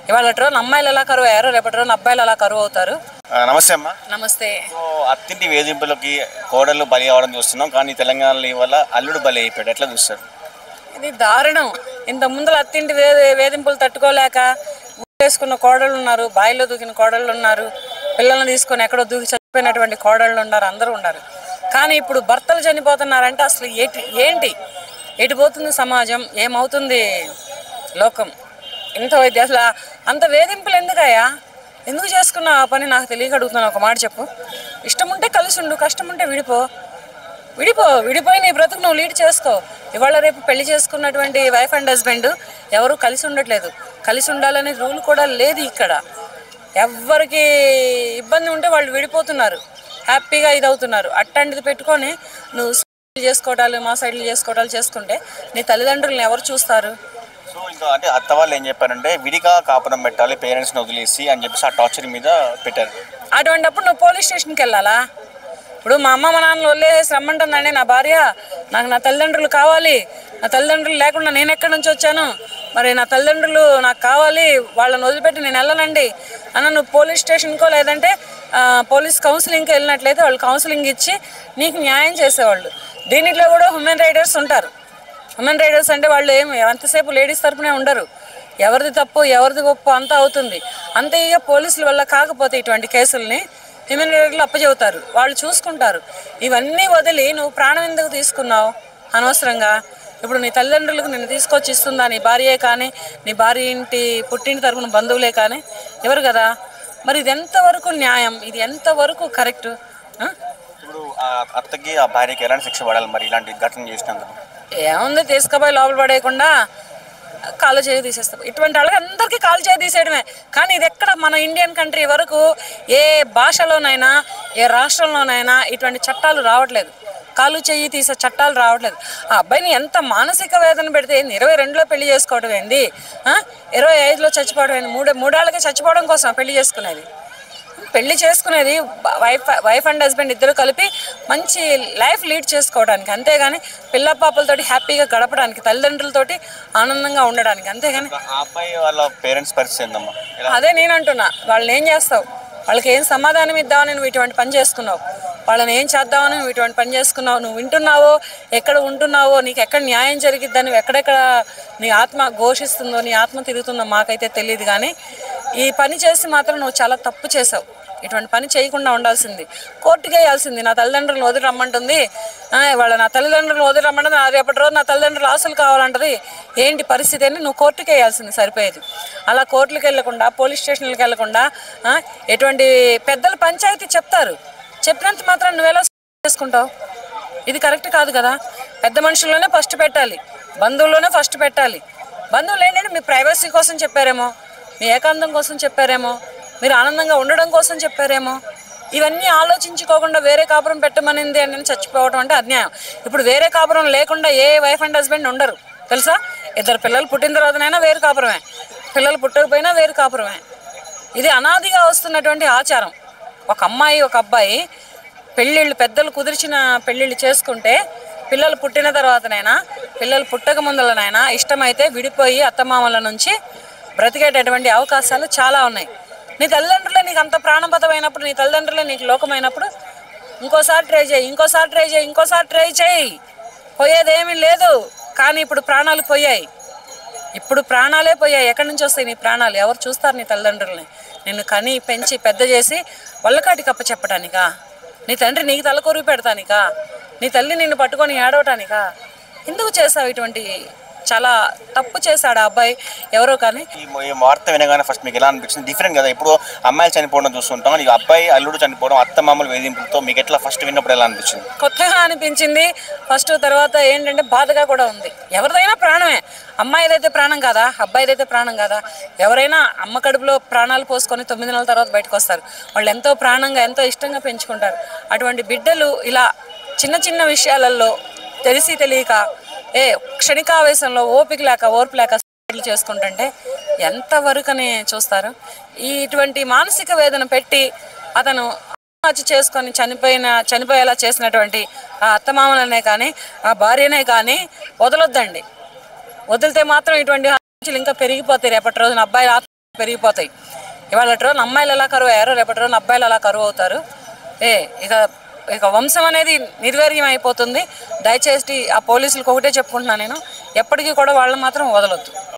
ఇవాళ రోజున అమ్మాయిలు ఎలా కరువు అయ్యారో రేపటి రోజున అబ్బాయిలు అలా కరువు అవుతారు. నమస్తే అమ్మా. నమస్తే. అత్తింటి వేధింపులకి కోడళ్ళు బలి అవడం చూస్తున్నాం, కానీ తెలంగాణలో ఇవాళ అల్లుడు బలి అయిపోయాడు. ఎట్లా చూస్తారు? ఇది దారుణం. ఇంత ముందుల అత్తింటి వేధింపులు తట్టుకోలేక వేసుకున్న కోడళ్ళు ఉన్నారు, బాయిలో దూకిన కోడళ్ళు ఉన్నారు, పిల్లల్ని తీసుకొని ఎక్కడో దూకి చచ్చిపోయినటువంటి కోడళ్ళు ఉన్నారు, అందరూ ఉన్నారు. కానీ ఇప్పుడు భర్తలు చనిపోతున్నారంటే అసలు ఏంటి ఎటు పోతుంది సమాజం, ఏమవుతుంది లోకం? ఇంత అసలు అంత వేధింపులు ఎందుకయ్యా? ఎందుకు చేసుకున్నావు ఆ పని? నాకు తెలియక అడుగుతున్నాను. ఒక మాట చెప్పు. ఇష్టం ఉంటే కలిసి ఉండు, కష్టం ఉంటే విడిపోయి నీ బ్రతుకు నువ్వు లీడ్ చేసుకో. ఇవాళ రేపు పెళ్లి చేసుకున్నటువంటి వైఫ్ అండ్ హస్బెండ్ ఎవరు కలిసి ఉండట్లేదు. కలిసి ఉండాలనే రూల్ కూడా లేదు ఇక్కడ. ఎవరికి ఇబ్బంది ఉంటే వాళ్ళు విడిపోతున్నారు, హ్యాపీగా ఇది అవుతున్నారు. అట్లాంటిది పెట్టుకొని నువ్వు చేసుకోవటాలు మా సైడ్లు చేసుకోవటాలు చేసుకుంటే నీ తల్లిదండ్రులను ఎవరు చూస్తారు? సో ఇంకా అంటే అత్త వాళ్ళు ఏం చెప్పారంటే విడిగా కాపురం పెట్టాలి, పేరెంట్స్ని వదిలేసి అని చెప్పేసి ఆ టార్చర్ మీద పెట్టారు. అటువంటిప్పుడు నువ్వు పోలీస్ స్టేషన్కి వెళ్ళాలా? ఇప్పుడు మా అమ్మ మా నాన్నలు వదిలేసి రమ్మంటుందండి నా భార్య, నాకు నా తల్లిదండ్రులు కావాలి, నా తల్లిదండ్రులు లేకుండా నేను ఎక్కడి నుంచి వచ్చాను, మరి నా తల్లిదండ్రులు నాకు కావాలి, వాళ్ళని వదిలిపెట్టి నేను వెళ్ళనండి అన్న. నువ్వు పోలీస్ స్టేషన్కో లేదంటే పోలీస్ కౌన్సిలింగ్కి వెళ్ళినట్లయితే వాళ్ళు కౌన్సిలింగ్ ఇచ్చి నీకు న్యాయం చేసేవాళ్ళు. దీనిలో కూడా హ్యూమన్ రైటర్స్ ఉంటారు. హ్యూమన్ రైటర్స్ అంటే వాళ్ళు ఎంతసేపు లేడీస్ తరపునే ఉండరు. ఎవరిది తప్పు ఎవరిది గొప్ప అంతా అవుతుంది. అంతే ఇక పోలీసుల వల్ల కాకపోతే ఇటువంటి కేసుల్ని హ్యూమన్ రైటర్లు అప్పచెబుతారు, వాళ్ళు చూసుకుంటారు. ఇవన్నీ వదిలి నువ్వు ప్రాణం ఎందుకు తీసుకున్నావు అనవసరంగా? ఇప్పుడు నీ తల్లిదండ్రులకు నిన్ను తీసుకొచ్చి ఇస్తుందా నీ భార్యే కానీ, నీ భార్య ఇంటి పుట్టింటి తరపున బంధువులే కానీ? ఎవరు కదా? మరి ఇది ఎంతవరకు న్యాయం? ఇది ఎంతవరకు కరెక్ట్? ఇప్పుడు ఆ అత్తకి ఆ భార్యకి ఎలాంటి శిక్ష పడాలి మరి ఇలాంటి ఘటన చేసినందుకు? ఏముంది, తీసుకుపోయి లోపల పడేయకుండా కాలు చేయి తీసేస్తాం. ఇటువంటి వాళ్ళకి అందరికీ కాలు చేయి తీసేయడమే. కానీ ఇది ఎక్కడ మన ఇండియన్ కంట్రీ వరకు ఏ భాషలోనైనా ఏ రాష్ట్రంలోనైనా ఇటువంటి చట్టాలు రావట్లేదు. కాలు చెయ్యి తీసే చట్టాలు రావట్లేదు. ఆ అబ్బాయిని ఎంత మానసిక వేదన పెడితే ఏంది? 22లో పెళ్లి చేసుకోవడం ఏంది? 25లో చచ్చిపోవడం ఏంది? మూడేళ్ళకి చచ్చిపోవడం కోసం పెళ్లి చేసుకునేది. పెళ్లి చేసుకునేది వైఫ్ అండ్ హస్బెండ్ ఇద్దరు కలిపి మంచి లైఫ్ లీడ్ చేసుకోవడానికి, అంతేగాని పిల్ల పాపలతోటి హ్యాపీగా గడపడానికి, తల్లిదండ్రులతోటి ఆనందంగా ఉండడానికి, అంతేగాని. అబ్బాయి వాళ్ళ పేరెంట్స్ పరిస్థితి ఏందమ్మా? అదే నేను అంటున్నా. వాళ్ళని ఏం చేస్తావు? వాళ్ళకి ఏం సమాధానం ఇద్దామని నువ్వు ఇటువంటి పని చేసుకున్నావు? వాళ్ళని ఏం చేద్దామని నువ్వు ఇటువంటి పని చేసుకున్నావు? నువ్వు వింటున్నావో, ఎక్కడ ఉంటున్నావో, నీకు ఎక్కడ న్యాయం జరిగిద్దని, ఎక్కడెక్కడ నీ ఆత్మ ఘోషిస్తుందో, నీ ఆత్మ తిరుగుతుందో మాకైతే తెలియదు. కానీ ఈ పని చేసి మాత్రం నువ్వు చాలా తప్పు చేసావు. ఇటువంటి పని చేయకుండా ఉండాల్సింది, కోర్టుకి వేయాల్సింది. నా తల్లిదండ్రులను వదిలి రమ్మంటుంది, నా తల్లిదండ్రులను వదిలి రమ్మంటుంది, రేపటి రోజు నా తల్లిదండ్రులు ఆశలు కావాలంటది, ఏంటి పరిస్థితి అని నువ్వు కోర్టుకి వేయాల్సింది సరిపోయేది. అలా కోర్టులకు వెళ్లకుండా, పోలీస్ స్టేషన్లకు వెళ్లకుండా ఎటువంటి పెద్దలు పంచాయతీ చెప్తారు, చెప్పినంత మాత్రం నువ్వెలా చేసుకుంటావు? ఇది కరెక్ట్ కాదు కదా. పెద్ద మనుషుల్లోనే ఫస్ట్ పెట్టాలి, బంధువుల్లోనే ఫస్ట్ పెట్టాలి. బంధువులు ఏంటంటే మీ ప్రైవసీ కోసం చెప్పారేమో, మీ ఏకాంతం కోసం చెప్పారేమో, మీరు ఆనందంగా ఉండడం కోసం చెప్పారేమో. ఇవన్నీ ఆలోచించుకోకుండా వేరే కాపురం పెట్టమనింది అని చచ్చిపోవడం అంటే అన్యాయం. ఇప్పుడు వేరే కాపురం లేకుండా ఏ వైఫ్ అండ్ హస్బెండ్ ఉండరు తెలుసా? ఇద్దరు పిల్లలు పుట్టిన తర్వాతనైనా వేరు కాపురమే, పిల్లలు పుట్టకపోయినా వేరు కాపురమే. ఇది అనాదిగా వస్తున్నటువంటి ఆచారం. ఒక అమ్మాయి ఒక అబ్బాయి పెళ్ళిళ్ళు, పెద్దలు కుదిర్చిన పెళ్ళిళ్ళు చేసుకుంటే పిల్లలు పుట్టిన తర్వాతనైనా, పిల్లలు పుట్టక ముందలనైనా ఇష్టమైతే విడిపోయి అత్తమామల నుంచి బ్రతికేటటువంటి అవకాశాలు చాలా ఉన్నాయి. నీ తల్లిదండ్రులే నీకు అంత ప్రాణబద్ధమైనప్పుడు, నీ తల్లిదండ్రులే నీకు లోకమైనప్పుడు ఇంకోసారి ట్రై చేయి. పోయేదేమీ లేదు. కానీ ఇప్పుడు ప్రాణాలు పోయాయి, ఇప్పుడు ప్రాణాలే పోయాయి. ఎక్కడి నుంచి వస్తాయి నీ ప్రాణాలు? ఎవరు చూస్తారు నీ తల్లిదండ్రులని? నిన్ను కని పెంచి పెద్ద చేసి వల్లకాటి కప్ప చెప్పటానికా? నీ తండ్రి నీకు తలకొరివి పెడతానికా? నీ తల్లి నిన్ను పట్టుకొని ఏడవటానికా? ఎందుకు చేసావు ఇటువంటి? చాలా తప్పు చేశాడు ఆ అబ్బాయి ఎవరో. కానీ ఈ వార్త వినగానే ఫస్ట్ మీకు ఎలా అనిపించింది? డిఫరెంట్ కదా, ఇప్పుడు అమ్మాయిలు చనిపోవడం చూస్తుంటాం, కానీ అబ్బాయి అల్లుడు చనిపోవడం అత్త మామూలు వేధింపులతో మీకు ఎట్లా ఫస్ట్ విన్నప్పుడు ఎలా అనిపించింది? కొత్తగా అనిపించింది ఫస్ట్. తర్వాత ఏంటంటే బాధగా కూడా ఉంది. ఎవరిదైనా ప్రాణమే, అమ్మాయిదైతే ప్రాణం కాదా, అబ్బాయిదైతే ప్రాణం కాదా? ఎవరైనా అమ్మ కడుపులో ప్రాణాలు పోసుకొని 9 నెలల తర్వాత బయటకు వస్తారు. వాళ్ళు ఎంతో ప్రాణంగా ఎంతో ఇష్టంగా పెంచుకుంటారు. అటువంటి బిడ్డలు ఇలా చిన్న చిన్న విషయాలలో తెలిసి తెలియక క్షణికావేశంలో ఓపిక లేక ఓర్పు లేక చేసుకుంటుంటే ఎంతవరకని చూస్తారు? ఇటువంటి మానసిక వేదన పెట్టి అతను ఆత్మహత్య చేసుకొని చనిపోయేలా చేసినటువంటి ఆ అత్తమామలనే కానీ ఆ భార్యనే కానీ వదలొద్దండి. వదిలితే మాత్రం ఇటువంటి ఇంకా పెరిగిపోతాయి రేపటి రోజున అబ్బాయి పెరిగిపోతాయి. ఇవాళ రోజున అమ్మాయిలు ఎలా కరువు అయ్యారో రేపటి రోజున అబ్బాయిలు ఎలా కరువు అవుతారు. ఇక ఇక వంశం అనేది నిర్వీర్యం అయిపోతుంది. దయచేసి ఆ పోలీసులకు ఒకటే చెప్పుకుంటున్నాను నేను, ఎప్పటికీ కూడా వాళ్ళని మాత్రం వదలొద్దు.